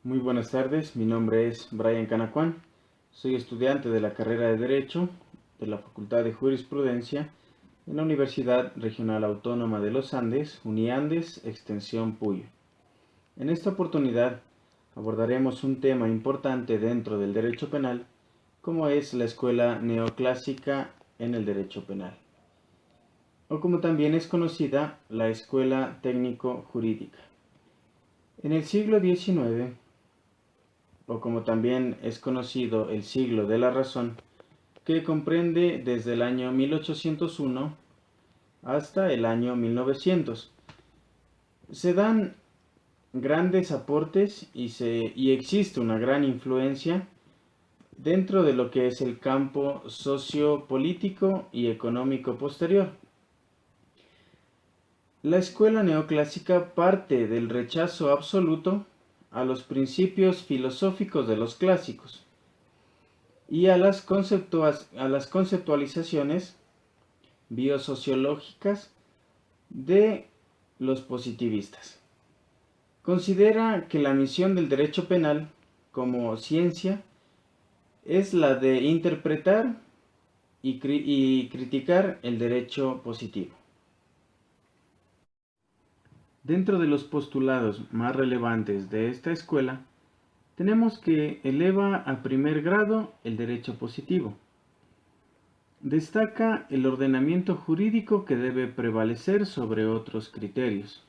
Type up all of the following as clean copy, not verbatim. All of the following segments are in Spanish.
Muy buenas tardes, mi nombre es Brian Canacuán, soy estudiante de la carrera de Derecho de la Facultad de Jurisprudencia en la Universidad Regional Autónoma de los Andes, Uniandes, Extensión Puyo. En esta oportunidad abordaremos un tema importante dentro del derecho penal, como es la escuela neoclásica en el derecho penal, o como también es conocida, la escuela técnico-jurídica. En el siglo XIX, o como también es conocido el siglo de la razón, que comprende desde el año 1801 hasta el año 1900. Se dan grandes aportes y existe una gran influencia dentro de lo que es el campo sociopolítico y económico posterior. La escuela neoclásica parte del rechazo absoluto a los principios filosóficos de los clásicos y a las conceptualizaciones biosociológicas de los positivistas. Considera que la misión del derecho penal como ciencia es la de interpretar y criticar el derecho positivo. Dentro de los postulados más relevantes de esta escuela, tenemos que eleva a primer grado el derecho positivo. Destaca el ordenamiento jurídico que debe prevalecer sobre otros criterios.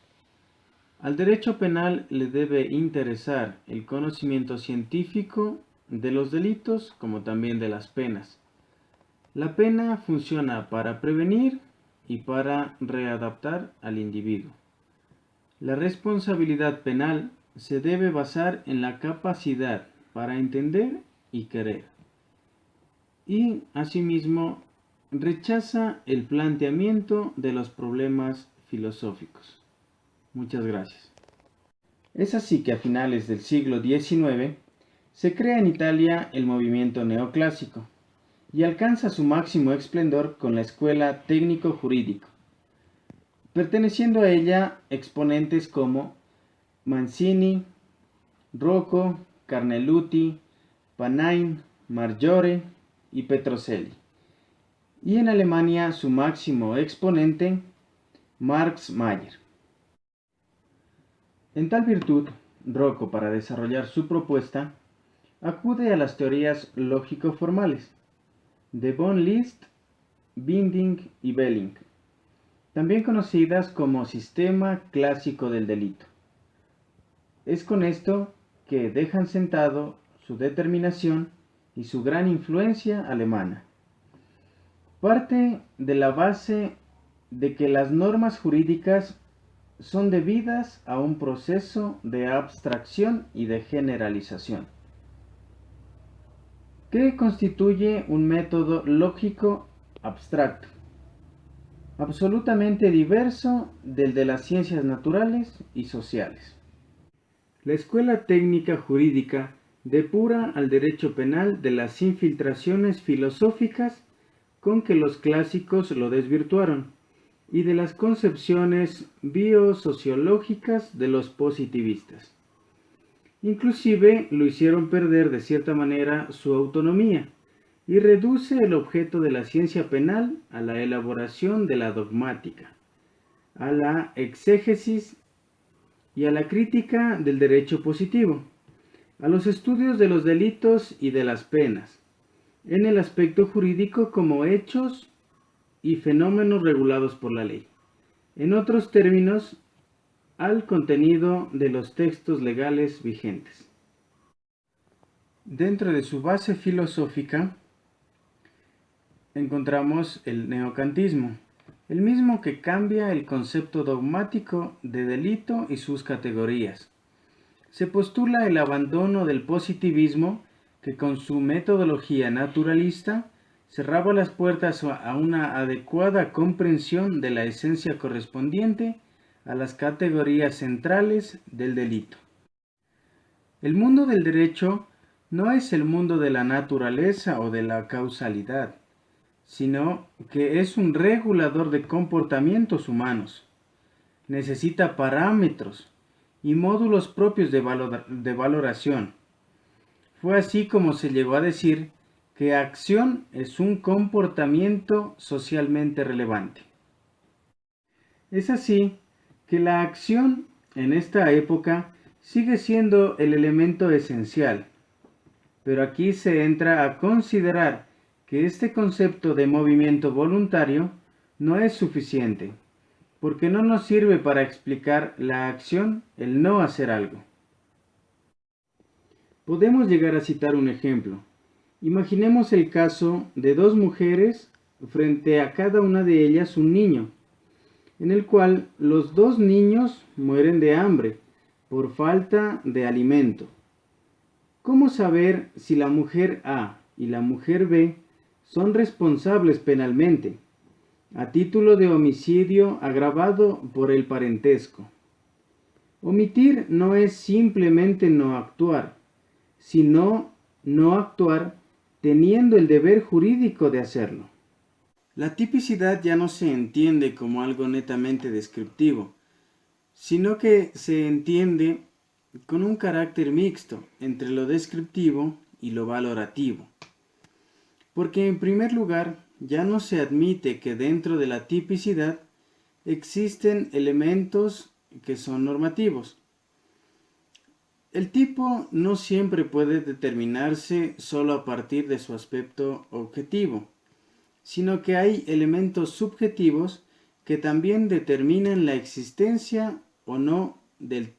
Al derecho penal le debe interesar el conocimiento científico de los delitos como también de las penas. La pena funciona para prevenir y para readaptar al individuo. La responsabilidad penal se debe basar en la capacidad para entender y querer. Y, asimismo, rechaza el planteamiento de los problemas filosóficos. Muchas gracias. Es así que a finales del siglo XIX se crea en Italia el movimiento neoclásico y alcanza su máximo esplendor con la escuela técnico-jurídico, perteneciendo a ella exponentes como Mancini, Rocco, Carneluti, Panain, Marjore y Petrocelli. Y en Alemania su máximo exponente, Marx Mayer. En tal virtud, Rocco, para desarrollar su propuesta, acude a las teorías lógico-formales de von List, Binding y Belling, también conocidas como sistema clásico del delito. Es con esto que dejan sentado su determinación y su gran influencia alemana. Parte de la base de que las normas jurídicas son debidas a un proceso de abstracción y de generalización, que constituye un método lógico abstracto, absolutamente diverso del de las ciencias naturales y sociales. La escuela técnica jurídica depura al derecho penal de las infiltraciones filosóficas con que los clásicos lo desvirtuaron y de las concepciones biosociológicas de los positivistas. Inclusive lo hicieron perder de cierta manera su autonomía y reduce el objeto de la ciencia penal a la elaboración de la dogmática, a la exégesis y a la crítica del derecho positivo, a los estudios de los delitos y de las penas, en el aspecto jurídico como hechos y fenómenos regulados por la ley. En otros términos, al contenido de los textos legales vigentes. Dentro de su base filosófica encontramos el neocantismo, el mismo que cambia el concepto dogmático de delito y sus categorías. Se postula el abandono del positivismo que con su metodología naturalista cerraba las puertas a una adecuada comprensión de la esencia correspondiente a las categorías centrales del delito. El mundo del derecho no es el mundo de la naturaleza o de la causalidad, sino que es un regulador de comportamientos humanos. Necesita parámetros y módulos propios de valoración. Fue así como se llegó a decir que acción es un comportamiento socialmente relevante. Es así que la acción en esta época sigue siendo el elemento esencial, pero aquí se entra a considerar que este concepto de movimiento voluntario no es suficiente, porque no nos sirve para explicar la acción, el no hacer algo. Podemos llegar a citar un ejemplo. Imaginemos el caso de dos mujeres frente a cada una de ellas un niño, en el cual los dos niños mueren de hambre por falta de alimento. ¿Cómo saber si la mujer A y la mujer B son responsables penalmente, a título de homicidio agravado por el parentesco? Omitir no es simplemente no actuar, sino no actuar teniendo el deber jurídico de hacerlo. La tipicidad ya no se entiende como algo netamente descriptivo, sino que se entiende con un carácter mixto entre lo descriptivo y lo valorativo. Porque en primer lugar, ya no se admite que dentro de la tipicidad existen elementos que son normativos. El tipo no siempre puede determinarse solo a partir de su aspecto objetivo, sino que hay elementos subjetivos que también determinan la existencia o no del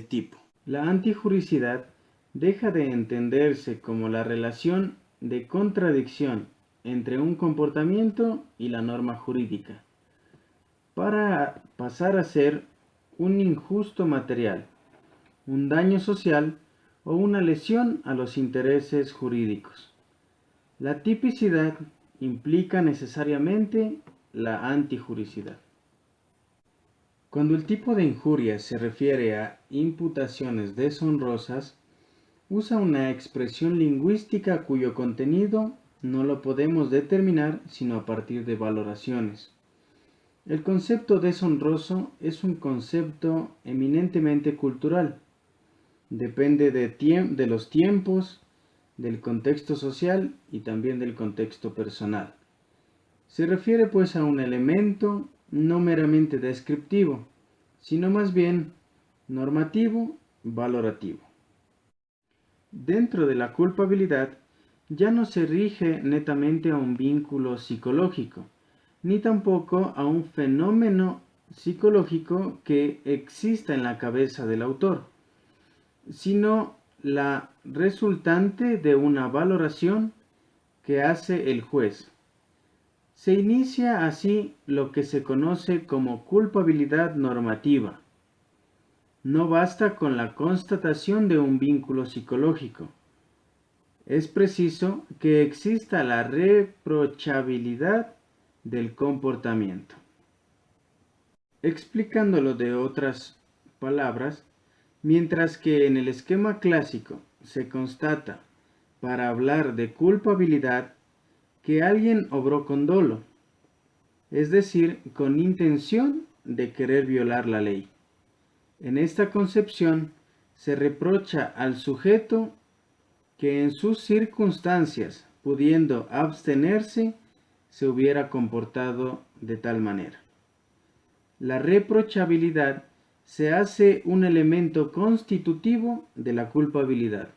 tipo. La antijuricidad deja de entenderse como la relación de contradicción entre un comportamiento y la norma jurídica, para pasar a ser un injusto material, un daño social o una lesión a los intereses jurídicos. La tipicidad implica necesariamente la antijuricidad. Cuando el tipo de injuria se refiere a imputaciones deshonrosas, usa una expresión lingüística cuyo contenido no lo podemos determinar sino a partir de valoraciones. El concepto deshonroso es un concepto eminentemente cultural. Depende de los tiempos, del contexto social y también del contexto personal. Se refiere pues a un elemento no meramente descriptivo, sino más bien normativo, valorativo. Dentro de la culpabilidad ya no se rige netamente a un vínculo psicológico, ni tampoco a un fenómeno psicológico que exista en la cabeza del autor, sino la resultante de una valoración que hace el juez. Se inicia así lo que se conoce como culpabilidad normativa. No basta con la constatación de un vínculo psicológico. Es preciso que exista la reprochabilidad del comportamiento. Explicándolo de otras palabras, mientras que en el esquema clásico se constata, para hablar de culpabilidad, que alguien obró con dolo, es decir, con intención de querer violar la ley. En esta concepción se reprocha al sujeto que en sus circunstancias, pudiendo abstenerse, se hubiera comportado de tal manera. La reprochabilidad se hace un elemento constitutivo de la culpabilidad.